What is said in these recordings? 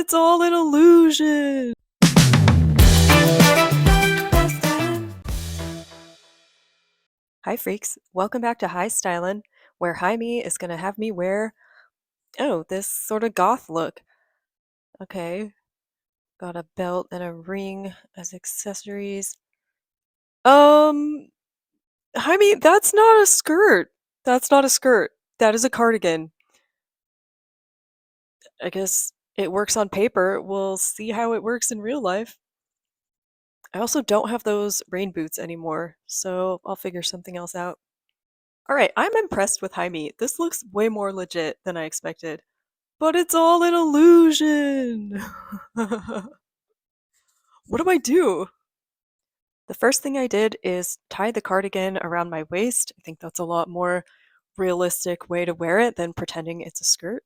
But it's all an illusion! Hi freaks, welcome back to Hi Stylin, where Jaime is gonna have me wear, oh, this sort of goth look. Okay, got a belt and a ring as accessories. Um, Jaime, that's not a skirt. That's not a skirt. That is a cardigan. I guess it works on paper. We'll see how it works in real life. I also don't have those rain boots anymore, so I'll figure something else out. Alright, I'm impressed with Jaime. This looks way more legit than I expected. But it's all an illusion! What do I do? The first thing I did is tie the cardigan around my waist. I think that's a lot more realistic way to wear it than pretending it's a skirt.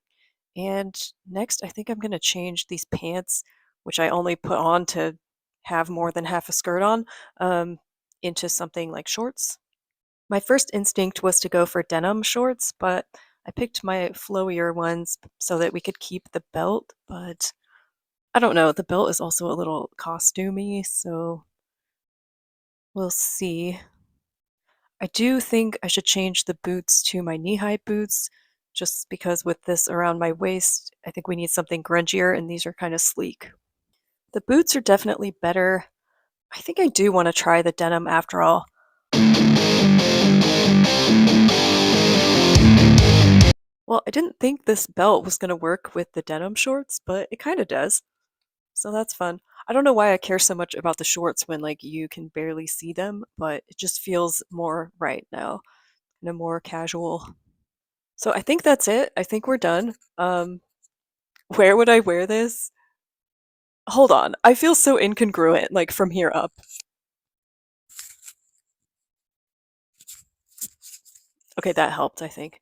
And next, I think I'm going to change these pants, which I only put on to have more than half a skirt on, into something like shorts. My first instinct was to go for denim shorts, but I picked my flowier ones so that we could keep the belt, but I don't know, the belt is also a little costumey, so we'll see. I do think I should change the boots to my knee-high boots, just because with this around my waist, I think we need something grungier, and these are kind of sleek. The boots are definitely better. I think I do want to try the denim after all. Well, I didn't think this belt was going to work with the denim shorts, but it kind of does. So that's fun. I don't know why I care so much about the shorts when like you can barely see them, but it just feels more right now, in a more casual. So I think that's it. I think we're done. Where would I wear this? Hold on. I feel so incongruent, like from here up. Okay, that helped, I think.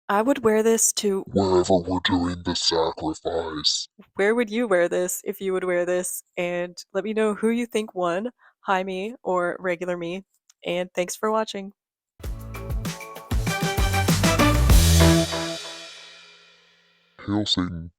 I would wear this to wherever we're doing the sacrifice. where would you wear this if you would wear this? And let me know who you think won, Jaime or regular me. And thanks for watching. Hail Satan.